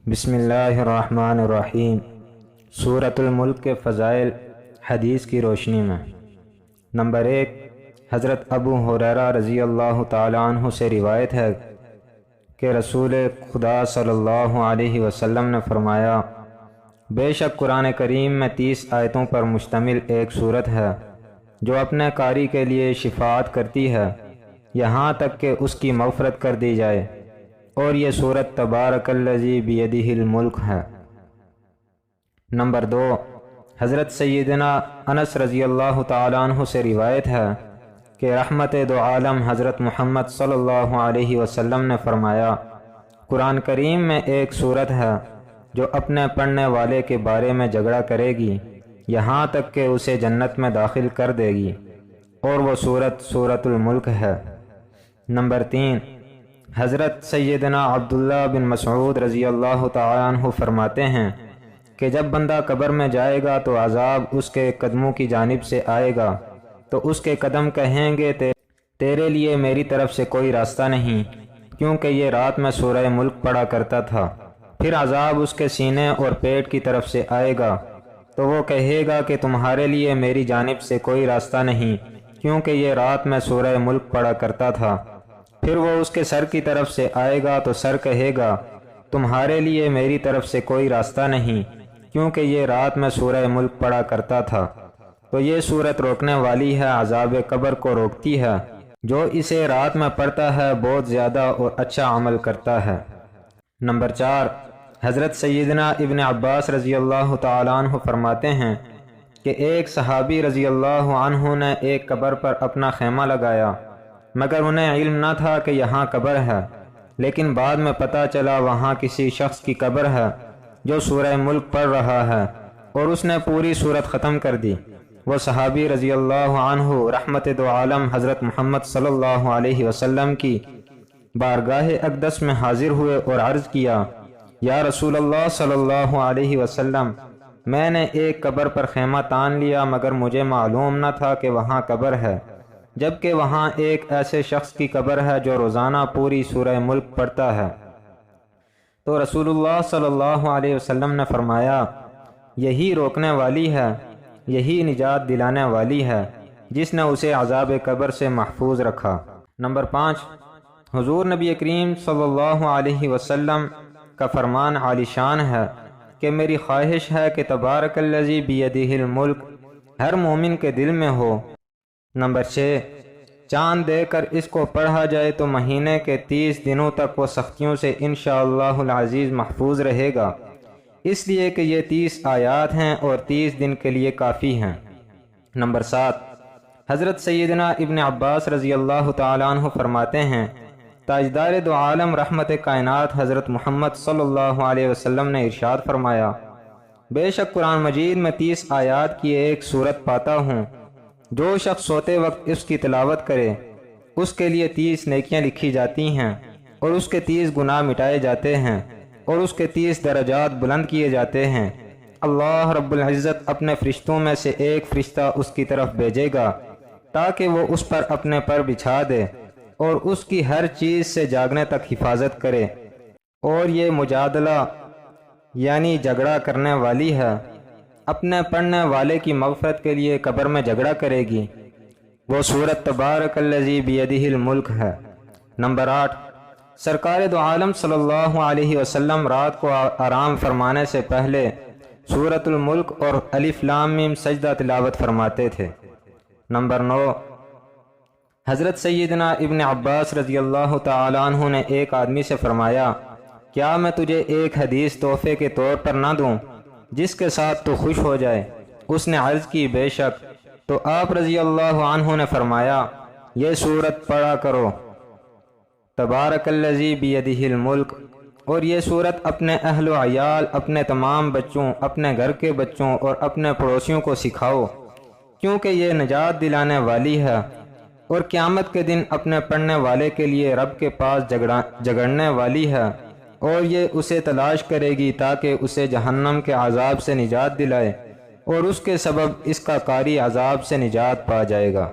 بسم اللہ الرحمن الرحیم۔ سورۃ الملک کے فضائل حدیث کی روشنی میں۔ نمبر 1، حضرت ابو ہریرہ رضی اللہ تعالیٰ عنہ سے روایت ہے کہ رسول خدا صلی اللہ علیہ وسلم نے فرمایا، بے شک قرآن کریم میں 30 آیتوں پر مشتمل ایک صورت ہے جو اپنے قاری کے لیے شفاعت کرتی ہے یہاں تک کہ اس کی مغفرت کر دی جائے، اور یہ صورت تبارک الذی بیدہ الملک ہے۔ نمبر 2، حضرت سیدنا انس رضی اللہ تعالیٰ عنہ سے روایت ہے کہ رحمت دو عالم حضرت محمد صلی اللہ علیہ وسلم نے فرمایا، قرآن کریم میں ایک صورت ہے جو اپنے پڑھنے والے کے بارے میں جھگڑا کرے گی یہاں تک کہ اسے جنت میں داخل کر دے گی، اور وہ صورت سورۃ الملک ہے۔ نمبر 3، حضرت سیدنا عبداللہ بن مسعود رضی اللہ تعالیٰ عنہ فرماتے ہیں کہ جب بندہ قبر میں جائے گا تو عذاب اس کے قدموں کی جانب سے آئے گا، تو اس کے قدم کہیں گے تیرے لیے میری طرف سے کوئی راستہ نہیں، کیونکہ یہ رات میں سورہ ملک پڑھا کرتا تھا۔ پھر عذاب اس کے سینے اور پیٹ کی طرف سے آئے گا، تو وہ کہے گا کہ تمہارے لیے میری جانب سے کوئی راستہ نہیں، کیونکہ یہ رات میں سورہ ملک پڑھا کرتا تھا۔ پھر وہ اس کے سر کی طرف سے آئے گا تو سر کہے گا تمہارے لیے میری طرف سے کوئی راستہ نہیں، کیونکہ یہ رات میں سورہ ملک پڑھا کرتا تھا۔ تو یہ صورت روکنے والی ہے، عذاب قبر کو روکتی ہے۔ جو اسے رات میں پڑھتا ہے بہت زیادہ اور اچھا عمل کرتا ہے۔ نمبر 4، حضرت سیدنا ابن عباس رضی اللہ تعالیٰ عنہ فرماتے ہیں کہ ایک صحابی رضی اللہ عنہ نے ایک قبر پر اپنا خیمہ لگایا، مگر انہیں علم نہ تھا کہ یہاں قبر ہے، لیکن بعد میں پتہ چلا وہاں کسی شخص کی قبر ہے جو سورہ ملک پڑھ رہا ہے، اور اس نے پوری صورت ختم کر دی۔ وہ صحابی رضی اللہ عنہ رحمت دو عالم حضرت محمد صلی اللہ علیہ وسلم کی بارگاہ اقدس میں حاضر ہوئے اور عرض کیا، یا رسول اللہ صلی اللہ علیہ وسلم، میں نے ایک قبر پر خیمہ تان لیا مگر مجھے معلوم نہ تھا کہ وہاں قبر ہے، جبکہ وہاں ایک ایسے شخص کی قبر ہے جو روزانہ پوری سورہ ملک پڑھتا ہے۔ تو رسول اللہ صلی اللہ علیہ وسلم نے فرمایا، یہی روکنے والی ہے، یہی نجات دلانے والی ہے جس نے اسے عذاب قبر سے محفوظ رکھا۔ نمبر 5، حضور نبی کریم صلی اللہ علیہ وسلم کا فرمان عالی شان ہے کہ میری خواہش ہے کہ تبارک الذی بیدہ الملک ہر مومن کے دل میں ہو۔ نمبر 6، چاند دے کر اس کو پڑھا جائے تو مہینے کے 30 دنوں تک وہ سختیوں سے انشاءاللہ العزیز محفوظ رہے گا، اس لیے کہ یہ 30 آیات ہیں اور 30 دن کے لیے کافی ہیں۔ نمبر 7، حضرت سیدنا ابن عباس رضی اللہ تعالیٰ عنہ فرماتے ہیں، تاجدار دو عالم رحمت کائنات حضرت محمد صلی اللہ علیہ وسلم نے ارشاد فرمایا، بے شک قرآن مجید میں 30 آیات کی ایک صورت پاتا ہوں، جو شخص سوتے وقت اس کی تلاوت کرے اس کے لیے 30 نیکیاں لکھی جاتی ہیں، اور اس کے 30 گناہ مٹائے جاتے ہیں، اور اس کے 30 درجات بلند کیے جاتے ہیں۔ اللہ رب العزت اپنے فرشتوں میں سے ایک فرشتہ اس کی طرف بھیجے گا تاکہ وہ اس پر اپنے پر بچھا دے اور اس کی ہر چیز سے جاگنے تک حفاظت کرے، اور یہ مجادلہ یعنی جھگڑا کرنے والی ہے، اپنے پڑھنے والے کی مغفرت کے لیے قبر میں جھگڑا کرے گی۔ وہ صورت تبارک الذی بیدہ الملک ہے۔ نمبر 8، سرکار دو عالم صلی اللہ علیہ وسلم رات کو آرام فرمانے سے پہلے سورۃ الملک اور الف لام میم سجدہ تلاوت فرماتے تھے۔ نمبر 9، حضرت سیدنا ابن عباس رضی اللہ تعالی عنہ نے ایک آدمی سے فرمایا، کیا میں تجھے ایک حدیث تحفے کے طور پر نہ دوں جس کے ساتھ تو خوش ہو جائے؟ اس نے عرض کی، بے شک۔ تو آپ رضی اللہ عنہ نے فرمایا، یہ صورت پڑھا کرو، تبارک الذی بیدہ الملک، اور یہ صورت اپنے اہل و عیال، اپنے تمام بچوں، اپنے گھر کے بچوں اور اپنے پڑوسیوں کو سکھاؤ، کیونکہ یہ نجات دلانے والی ہے، اور قیامت کے دن اپنے پڑھنے والے کے لیے رب کے پاس جھگڑنے والی ہے، اور یہ اسے تلاش کرے گی تاکہ اسے جہنم کے عذاب سے نجات دلائے، اور اس کے سبب اس کا قاری عذاب سے نجات پا جائے گا۔